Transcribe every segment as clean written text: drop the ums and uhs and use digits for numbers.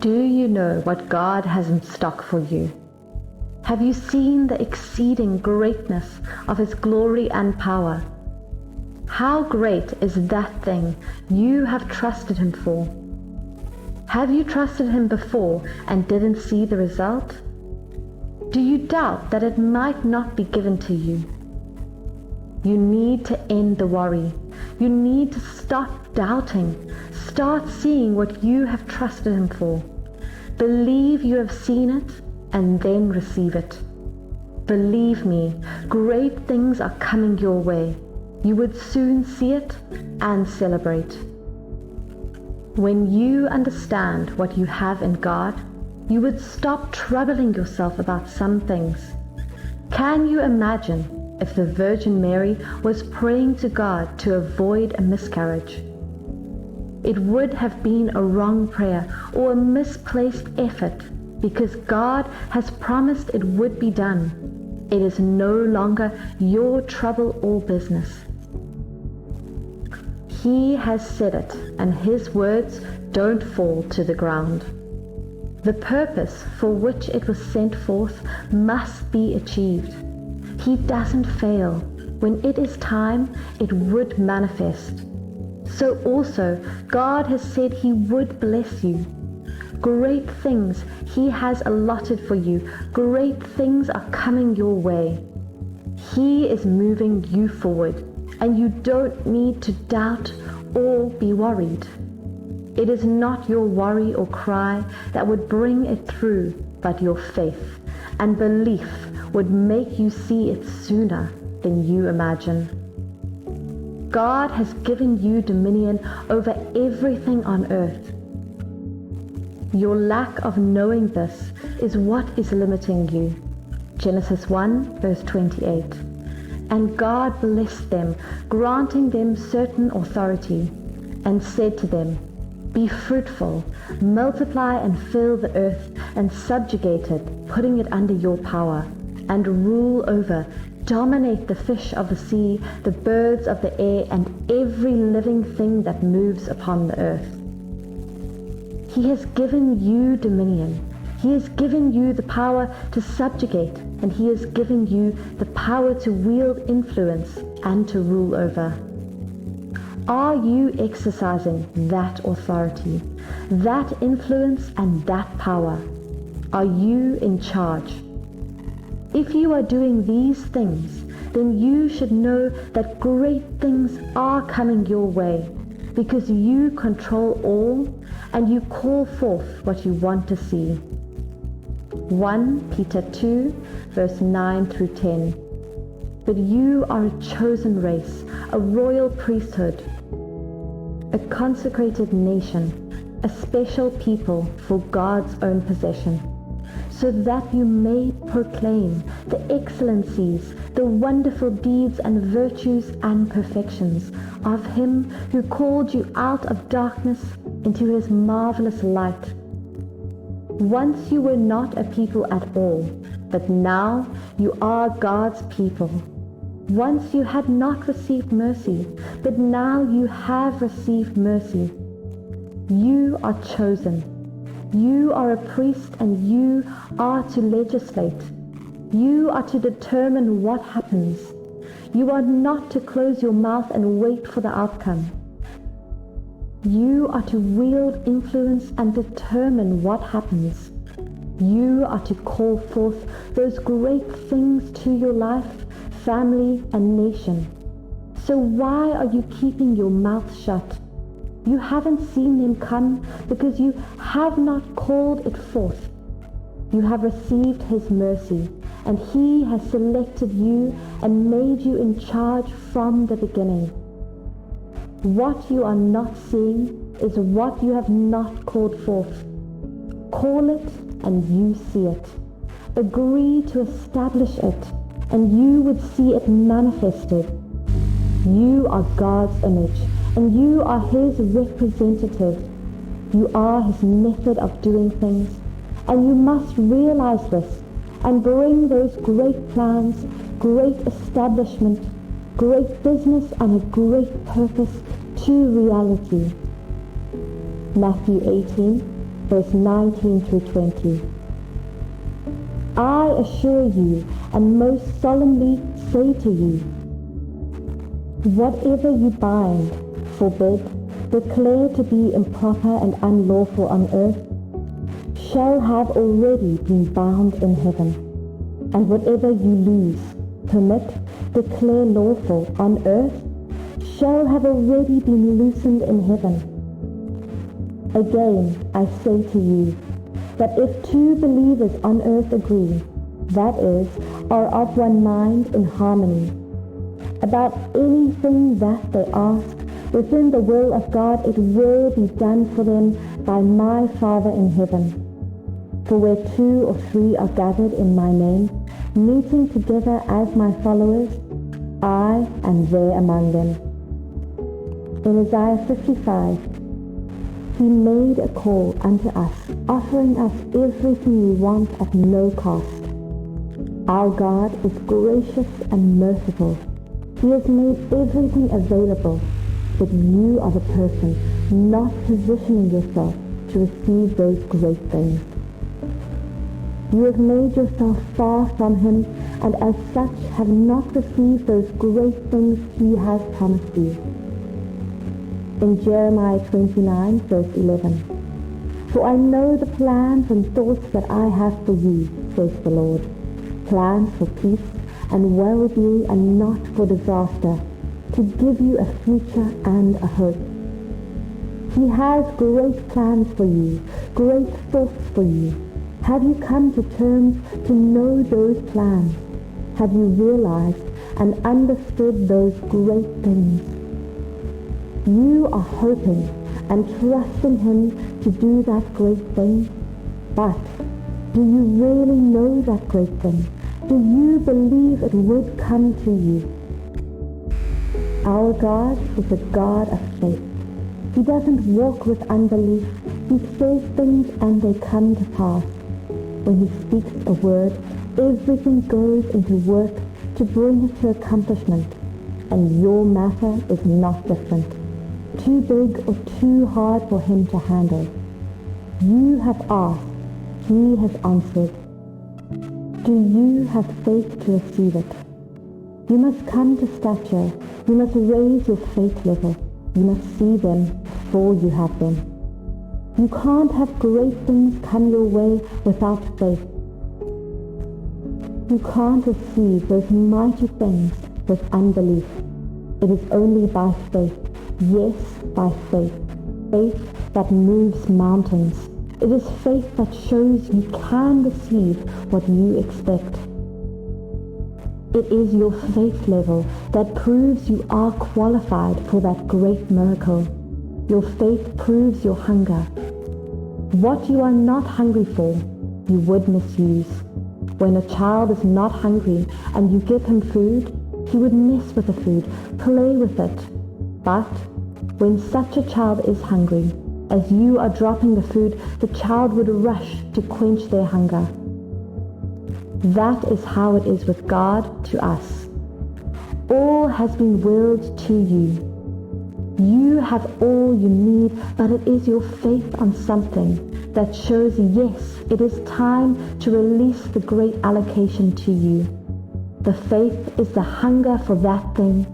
Do you know what God has in stock for you? Have you seen the exceeding greatness of His glory and power? How great is that thing you have trusted Him for? Have you trusted Him before and didn't see the result? Do you doubt that it might not be given to you? You need to end the worry. You need to stop doubting. Start seeing what you have trusted Him for. Believe you have seen it and then receive it. Believe me, great things are coming your way. You would soon see it and celebrate. When you understand what you have in God, you would stop troubling yourself about some things. Can you imagine if the Virgin Mary was praying to God to avoid a miscarriage? It would have been a wrong prayer or a misplaced effort, because God has promised it would be done. It is no longer your trouble or business. He has said it, and His words don't fall to the ground. The purpose for which it was sent forth must be achieved. He doesn't fail. When it is time, it would manifest. So also, God has said He would bless you. Great things He has allotted for you. Great things are coming your way. He is moving you forward, and you don't need to doubt or be worried. It is not your worry or cry that would bring it through, but your faith and belief would make you see it sooner than you imagine. God has given you dominion over everything on earth. Your lack of knowing this is what is limiting you. Genesis 1 verse 28. And God blessed them, granting them certain authority, and said to them, Be fruitful, multiply and fill the earth, and subjugate it, putting it under your power, and rule over, dominate the fish of the sea, the birds of the air, and every living thing that moves upon the earth. He has given you dominion. He has given you the power to subjugate, and He has given you the power to wield influence and to rule over. Are you exercising that authority, that influence, and that power? Are you in charge? If you are doing these things, then you should know that great things are coming your way, because you control all and you call forth what you want to see. 1 Peter 2 verse 9 through 10. But you are a chosen race, a royal priesthood, a consecrated nation, a special people for God's own possession, so that you may proclaim the excellencies, the wonderful deeds and virtues and perfections of Him who called you out of darkness into His marvelous light. Once you were not a people at all, but now you are God's people. Once you had not received mercy, but now you have received mercy. You are chosen. You are a priest, and you are to legislate. You are to determine what happens. You are not to close your mouth and wait for the outcome. You are to wield influence and determine what happens. You are to call forth those great things to your life, family, and nation. So why are you keeping your mouth shut? You haven't seen them come because you have not called it forth. You have received His mercy, and He has selected you and made you in charge from the beginning. What you are not seeing is what you have not called forth. Call it and you see it. Agree to establish it, and you would see it manifested. You are God's image, and you are His representative. You are His method of doing things, and you must realize this and bring those great plans, great establishment, great business, and a great purpose to reality. Matthew 18 verse 19 through 20. I assure you and most solemnly say to you, whatever you bind, forbid, declare to be improper and unlawful on earth, shall have already been bound in heaven. And whatever you loose, permit, declare lawful on earth, shall have already been loosened in heaven. Again, I say to you, that if two believers on earth agree, that is, are of one mind in harmony, about anything that they ask, within the will of God it will be done for them by my Father in heaven. For where 2 or 3 are gathered in my name, meeting together as my followers, I am there among them. In Isaiah 55, He made a call unto us, offering us everything we want at no cost. Our God is gracious and merciful. He has made everything available, but you are the person not positioning yourself to receive those great things. You have made yourself far from Him, and as such have not received those great things He has promised you. In Jeremiah 29, verse 11, for I know the plans and thoughts that I have for you, says the Lord, plans for peace and well-being and not for disaster, to give you a future and a hope. He has great plans for you, great thoughts for you. Have you come to terms to know those plans? Have you realized and understood those great things? You are hoping and trusting Him to do that great thing. But do you really know that great thing? Do you believe it would come to you? Our God is a God of faith. He doesn't walk with unbelief. He says things and they come to pass. When He speaks a word, everything goes into work to bring it to accomplishment. And your matter is not different. Too big or too hard for Him to handle. You have asked, He has answered. Do you have faith to receive it? You must come to stature. You must raise your faith level. You must see them before you have them. You can't have great things come your way without faith. You can't receive those mighty things with unbelief. It is only by faith. Yes, by faith. Faith that moves mountains. It is faith that shows you can receive what you expect. It is your faith level that proves you are qualified for that great miracle. Your faith proves your hunger. What you are not hungry for, you would misuse. When a child is not hungry and you give him food, he would mess with the food, play with it. But when such a child is hungry, as you are dropping the food, the child would rush to quench their hunger. That is how it is with God to us. All has been willed to you. You have all you need, but it is your faith on something that shows, yes, it is time to release the great allocation to you. The faith is the hunger for that thing.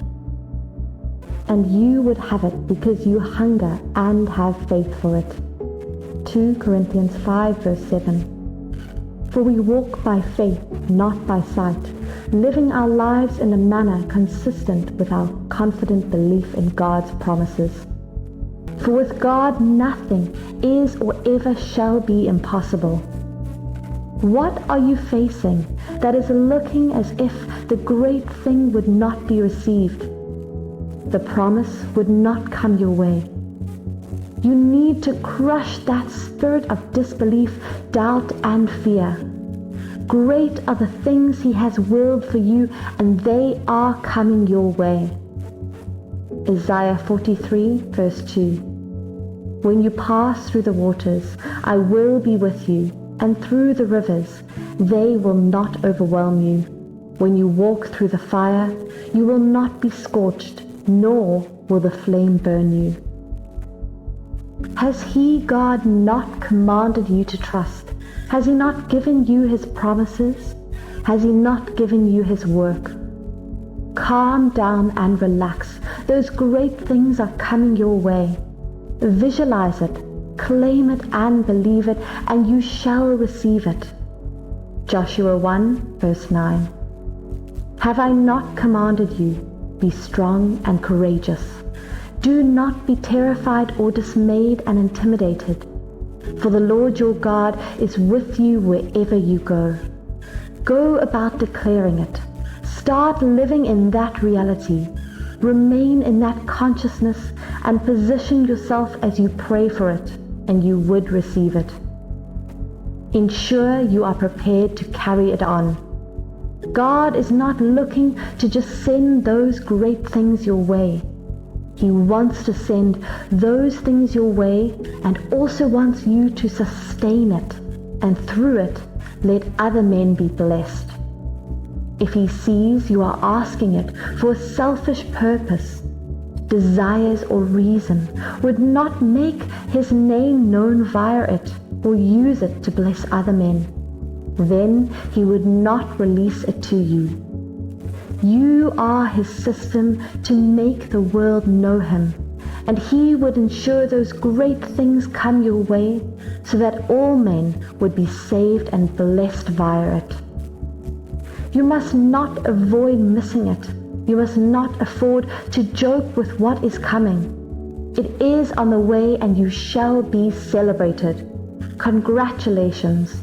And you would have it because you hunger and have faith for it. 2 Corinthians 5 verse 7. For we walk by faith, not by sight, living our lives in a manner consistent with our confident belief in God's promises. For with God nothing is or ever shall be impossible. What are you facing that is looking as if the great thing would not be received? The promise would not come your way. You need to crush that spirit of disbelief, doubt, and fear. Great are the things He has willed for you, and they are coming your way. Isaiah 43 verse 2. When you pass through the waters, I will be with you, and through the rivers, they will not overwhelm you. When you walk through the fire, you will not be scorched, nor will the flame burn you. Has He, God, not commanded you to trust? Has He not given you His promises? Has He not given you His work? Calm down and relax. Those great things are coming your way. Visualize it, claim it and believe it, and you shall receive it. Joshua 1 verse 9. Have I not commanded you? Be strong and courageous. Do not be terrified or dismayed and intimidated, for the Lord your God is with you wherever you go. Go about declaring it. Start living in that reality. Remain in that consciousness and position yourself as you pray for it, and you would receive it. Ensure you are prepared to carry it on. God is not looking to just send those great things your way. He wants to send those things your way and also wants you to sustain it, and through it, let other men be blessed. If He sees you are asking it for a selfish purpose, desires or reason, would not make His name known via it or use it to bless other men, then He would not release it to you. You are His system to make the world know Him, and He would ensure those great things come your way so that all men would be saved and blessed via it. You must not avoid missing it. You must not afford to joke with what is coming. It is on the way and you shall be celebrated. Congratulations.